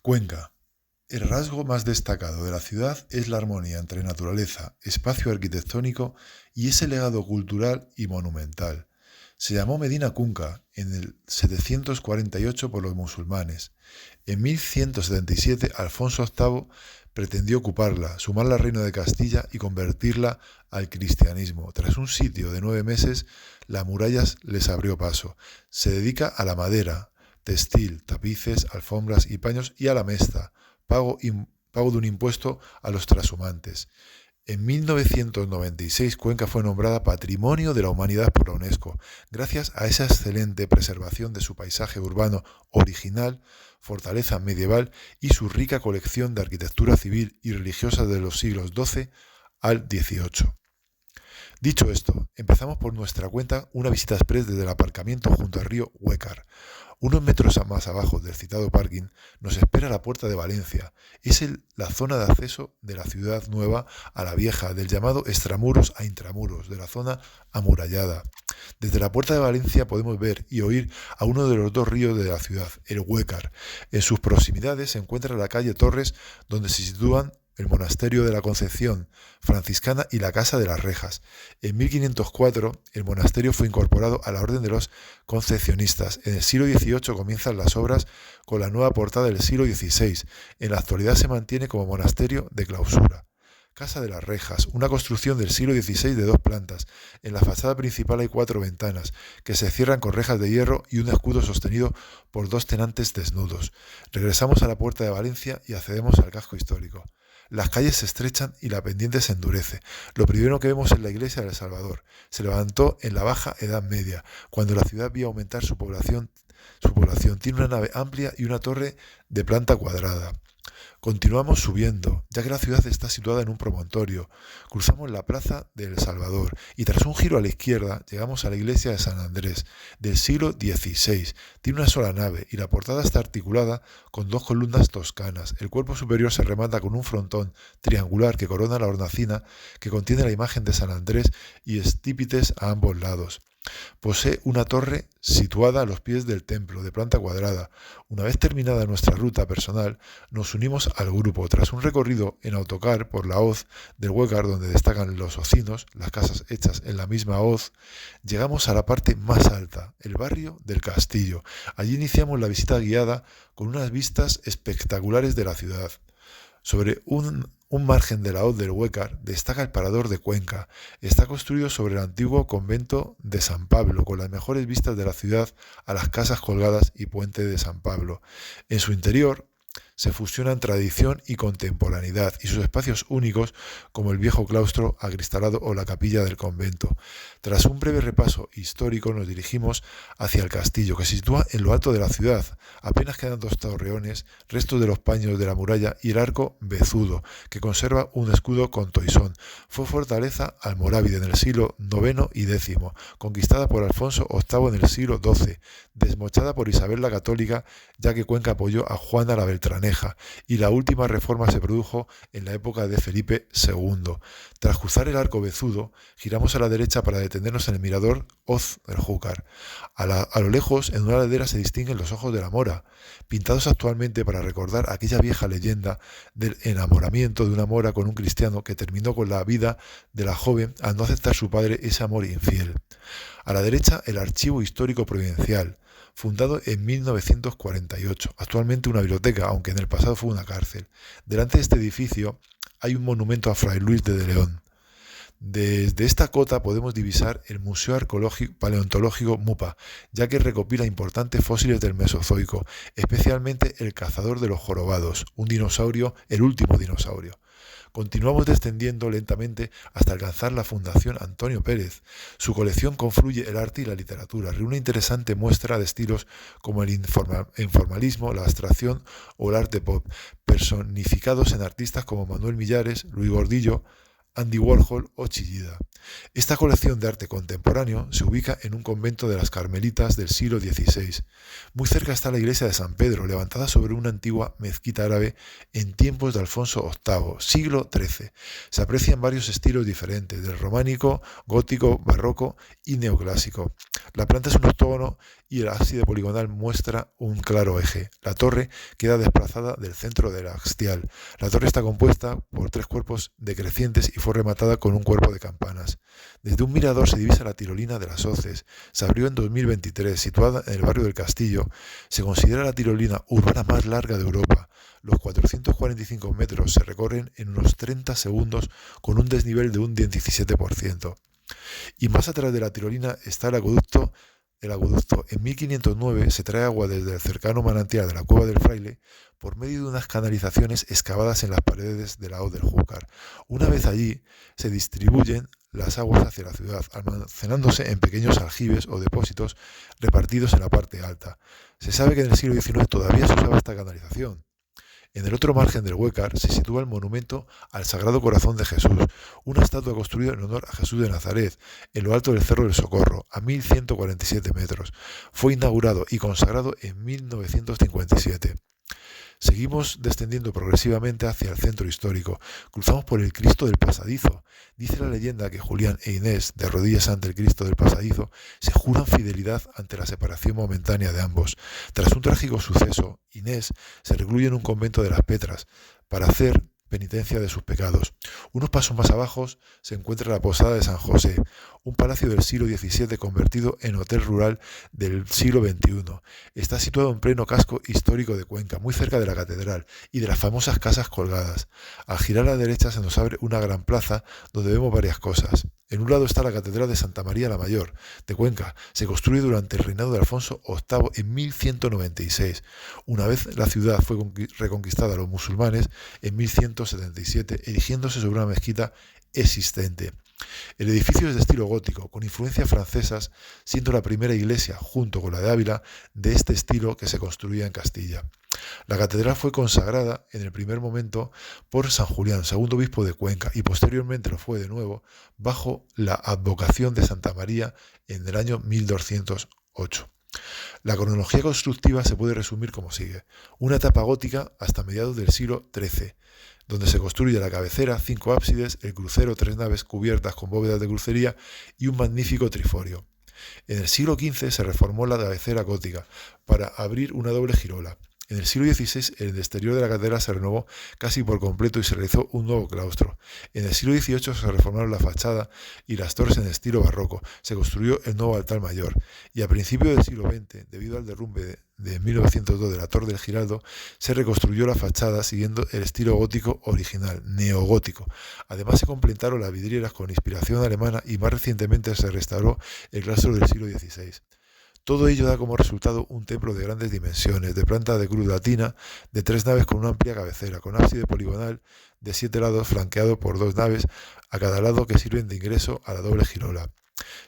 Cuenca. El rasgo más destacado de la ciudad es la armonía entre naturaleza, espacio arquitectónico y ese legado cultural y monumental. Se llamó Medina Cunca en el 748 por los musulmanes. En 1177 Alfonso VIII pretendió ocuparla, sumarla al reino de Castilla y convertirla al cristianismo. Tras un sitio de 9 meses, la muralla les abrió paso. Se dedica a la madera, textil, tapices, alfombras y paños y a la mesta, pago de un impuesto a los trashumantes. En 1996 Cuenca fue nombrada Patrimonio de la Humanidad por la UNESCO, gracias a esa excelente preservación de su paisaje urbano original, fortaleza medieval y su rica colección de arquitectura civil y religiosa de los siglos XII al XVIII. Dicho esto, empezamos por nuestra cuenta una visita express desde el aparcamiento junto al río Huécar. Unos metros más abajo del citado parking nos espera la Puerta de Valencia. Es la zona de acceso de la ciudad nueva a la vieja, del llamado extramuros a intramuros, de la zona amurallada. Desde la Puerta de Valencia podemos ver y oír a uno de los dos ríos de la ciudad, el Huécar. En sus proximidades se encuentra la calle Torres, donde se sitúan el monasterio de la Concepción franciscana y la Casa de las Rejas. En 1504 el monasterio fue incorporado a la orden de los concepcionistas. En el siglo XVIII comienzan las obras con la nueva portada del siglo XVI. En la actualidad se mantiene como monasterio de clausura. Casa de las Rejas, una construcción del siglo XVI de 2 plantas. En la fachada principal hay 4 ventanas, que se cierran con rejas de hierro y un escudo sostenido por 2 tenantes desnudos. Regresamos a la Puerta de Valencia y accedemos al casco histórico. Las calles se estrechan y la pendiente se endurece. Lo primero que vemos es la iglesia del Salvador. Se levantó en la Baja Edad Media, cuando la ciudad vio aumentar su población. Tiene una nave amplia y una torre de planta cuadrada. Continuamos subiendo, ya que la ciudad está situada en un promontorio. Cruzamos la plaza de El Salvador y tras un giro a la izquierda llegamos a la iglesia de San Andrés, del siglo XVI. Tiene una sola nave y la portada está articulada con 2 columnas toscanas. El cuerpo superior se remata con un frontón triangular que corona la hornacina que contiene la imagen de San Andrés y estípites a ambos lados. Posee una torre situada a los pies del templo, de planta cuadrada. Una vez terminada nuestra ruta personal, nos unimos al grupo. Tras un recorrido en autocar por la hoz del Huécar, donde destacan los ocinos, las casas hechas en la misma hoz, llegamos a la parte más alta, el barrio del Castillo. Allí iniciamos la visita guiada con unas vistas espectaculares de la ciudad. Sobre un margen de la hoz del Huécar destaca el Parador de Cuenca. Está construido sobre el antiguo convento de San Pablo, con las mejores vistas de la ciudad a las casas colgadas y puente de San Pablo. En su interior se fusionan tradición y contemporaneidad y sus espacios únicos como el viejo claustro acristalado o la capilla del convento. Tras un breve repaso histórico nos dirigimos hacia el castillo, que se sitúa en lo alto de la ciudad. Apenas quedan 2 torreones, restos de los paños de la muralla y el arco Bezudo, que conserva un escudo con toisón. Fue fortaleza almorávide en el siglo IX y X, conquistada por Alfonso VIII en el siglo XII, desmochada por Isabel la Católica, ya que Cuenca apoyó a Juana la Beltraneja, y la última reforma se produjo en la época de Felipe II. Tras cruzar el arco Bezudo, giramos a la derecha para detenernos en el mirador Hoz del Júcar. A lo lejos, en una ladera se distinguen los ojos de la mora, pintados actualmente para recordar aquella vieja leyenda del enamoramiento de una mora con un cristiano que terminó con la vida de la joven al no aceptar su padre ese amor infiel. A la derecha, el Archivo Histórico Provincial, fundado en 1948, actualmente una biblioteca, aunque en el pasado fue una cárcel. Delante de este edificio hay un monumento a Fray Luis de León. Desde esta cota podemos divisar el Museo Paleontológico MUPA, ya que recopila importantes fósiles del Mesozoico, especialmente el cazador de los jorobados, un dinosaurio, el último dinosaurio. Continuamos descendiendo lentamente hasta alcanzar la Fundación Antonio Pérez. Su colección confluye el arte y la literatura, reúne una interesante muestra de estilos como el informalismo, la abstracción o el arte pop, personificados en artistas como Manuel Millares, Luis Gordillo, Andy Warhol o Chillida. Esta colección de arte contemporáneo se ubica en un convento de las Carmelitas del siglo XVI. Muy cerca está la iglesia de San Pedro, levantada sobre una antigua mezquita árabe en tiempos de Alfonso VIII, siglo XIII. Se aprecian varios estilos diferentes, del románico, gótico, barroco y neoclásico. La planta es un octógono y el ábside poligonal muestra un claro eje. La torre queda desplazada del centro de la hastial. La torre está compuesta por 3 cuerpos decrecientes y fue rematada con un cuerpo de campanas. Desde un mirador se divisa la tirolina de las Hoces. Se abrió en 2023, situada en el barrio del Castillo. Se considera la tirolina urbana más larga de Europa. Los 445 metros se recorren en unos 30 segundos con un desnivel de un 17%. Y más atrás de la tirolina está el acueducto. En 1509 se trae agua desde el cercano manantial de la Cueva del Fraile por medio de unas canalizaciones excavadas en las paredes de la Hoz del Júcar. Una vez allí, se distribuyen las aguas hacia la ciudad, almacenándose en pequeños aljibes o depósitos repartidos en la parte alta. Se sabe que en el siglo XIX todavía se usaba esta canalización. En el otro margen del Huécar se sitúa el monumento al Sagrado Corazón de Jesús, una estatua construida en honor a Jesús de Nazaret, en lo alto del Cerro del Socorro, a 1147 metros. Fue inaugurado y consagrado en 1957. Seguimos descendiendo progresivamente hacia el centro histórico. Cruzamos por el Cristo del Pasadizo. Dice la leyenda que Julián e Inés, de rodillas ante el Cristo del Pasadizo, se juran fidelidad ante la separación momentánea de ambos. Tras un trágico suceso, Inés se recluye en un convento de las Petras para hacer penitencia de sus pecados. Unos pasos más abajo se encuentra la Posada de San José, un palacio del siglo XVII convertido en hotel rural del siglo XXI. Está situado en pleno casco histórico de Cuenca, muy cerca de la catedral y de las famosas casas colgadas. Al girar a la derecha se nos abre una gran plaza donde vemos varias cosas. En un lado está la Catedral de Santa María la Mayor, de Cuenca. Se construye durante el reinado de Alfonso VIII en 1196. Una vez la ciudad fue reconquistada a los musulmanes en 1177, erigiéndose sobre una mezquita existente. El edificio es de estilo gótico, con influencias francesas, siendo la primera iglesia, junto con la de Ávila, de este estilo que se construía en Castilla. La catedral fue consagrada en el primer momento por San Julián, segundo obispo de Cuenca, y posteriormente lo fue de nuevo bajo la advocación de Santa María en el año 1208. La cronología constructiva se puede resumir como sigue. Una etapa gótica hasta mediados del siglo XIII, donde se construye la cabecera, 5 ábsides, el crucero, 3 naves cubiertas con bóvedas de crucería y un magnífico triforio. En el siglo XV se reformó la cabecera gótica para abrir una doble girola. En el siglo XVI el exterior de la catedral se renovó casi por completo y se realizó un nuevo claustro. En el siglo XVIII se reformaron la fachada y las torres en estilo barroco. Se construyó el nuevo altar mayor. Y a principios del siglo XX, debido al derrumbe de 1902 de la Torre del Giraldo, se reconstruyó la fachada siguiendo el estilo gótico original, neogótico. Además se completaron las vidrieras con inspiración alemana y más recientemente se restauró el claustro del siglo XVI. Todo ello da como resultado un templo de grandes dimensiones, de planta de cruz latina, de 3 naves con una amplia cabecera, con ábside poligonal de 7 lados flanqueado por 2 naves a cada lado que sirven de ingreso a la doble girola.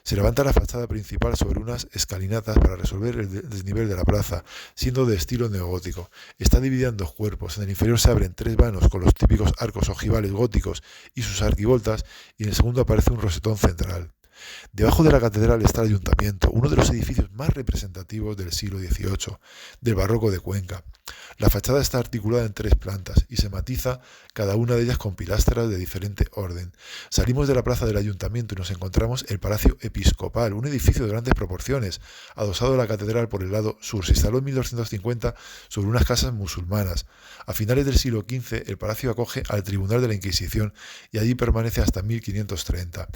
Se levanta la fachada principal sobre unas escalinatas para resolver el desnivel de la plaza, siendo de estilo neogótico. Está dividida en 2 cuerpos. En el inferior se abren 3 vanos con los típicos arcos ojivales góticos y sus arquivoltas, y en el segundo aparece un rosetón central. Debajo de la catedral está el ayuntamiento, uno de los edificios más representativos del siglo XVIII, del barroco de Cuenca. La fachada está articulada en 3 plantas y se matiza cada una de ellas con pilastras de diferente orden. Salimos de la plaza del ayuntamiento y nos encontramos el Palacio Episcopal, un edificio de grandes proporciones, adosado a la catedral por el lado sur. Se instaló en 1250 sobre unas casas musulmanas. A finales del siglo XV el palacio acoge al Tribunal de la Inquisición y allí permanece hasta 1530.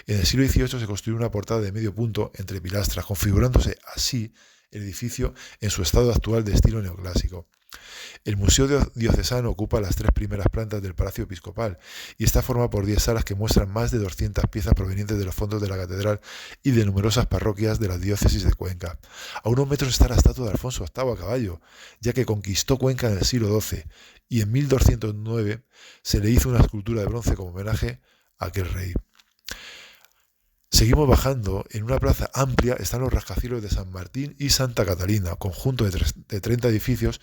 En el siglo XVIII se construyó una portada de medio punto entre pilastras, configurándose así el edificio en su estado actual de estilo neoclásico. El Museo Diocesano ocupa las 3 primeras plantas del Palacio Episcopal y está formado por 10 salas que muestran más de 200 piezas provenientes de los fondos de la catedral y de numerosas parroquias de la diócesis de Cuenca. A unos metros está la estatua de Alfonso VIII a caballo, ya que conquistó Cuenca en el siglo XII y en 1209 se le hizo una escultura de bronce como homenaje a aquel rey. Seguimos bajando. En una plaza amplia están los rascacielos de San Martín y Santa Catalina, conjunto de 30 edificios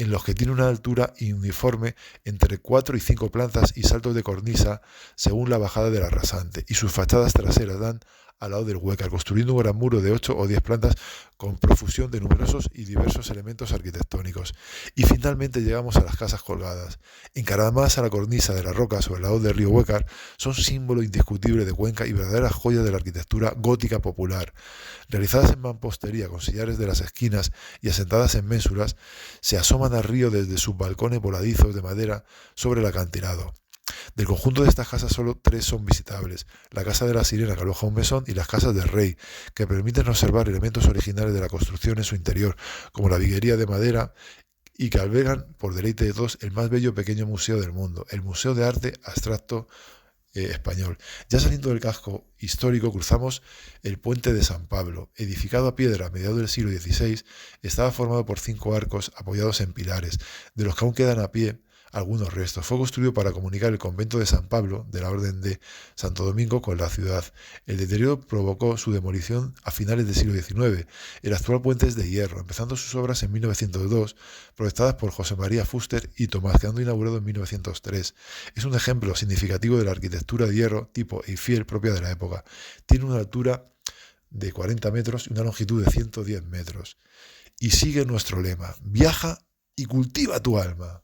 en los que tiene una altura uniforme entre 4 y 5 plantas y saltos de cornisa según la bajada de la rasante, y sus fachadas traseras dan al lado del Huécar, construyendo un gran muro de 8 o 10 plantas con profusión de numerosos y diversos elementos arquitectónicos. Y finalmente llegamos a las casas colgadas. Encaradas a la cornisa de la roca sobre el lado del río Huécar, son símbolo indiscutible de Cuenca y verdaderas joyas de la arquitectura gótica popular. Realizadas en mampostería con sillares de las esquinas y asentadas en ménsulas, se asoman al río desde sus balcones voladizos de madera sobre el acantilado. Del conjunto de estas casas solo 3 son visitables: la Casa de la Sirena, que aloja un mesón, y las Casas del Rey, que permiten observar elementos originales de la construcción en su interior, como la viguería de madera, y que albergan, por deleite de todos, el más bello pequeño museo del mundo, el Museo de Arte Abstracto Español. Ya saliendo del casco histórico, cruzamos el Puente de San Pablo. Edificado a piedra a mediados del siglo XVI, estaba formado por 5 arcos apoyados en pilares, de los que aún quedan a pie algunos restos. Fue construido para comunicar el convento de San Pablo, de la Orden de Santo Domingo, con la ciudad. El deterioro provocó su demolición a finales del siglo XIX. El actual puente es de hierro, empezando sus obras en 1902, proyectadas por José María Fuster y Tomás, quedando inaugurado en 1903. Es un ejemplo significativo de la arquitectura de hierro tipo Eiffel propia de la época. Tiene una altura de 40 metros y una longitud de 110 metros. Y sigue nuestro lema: viaja y cultiva tu alma.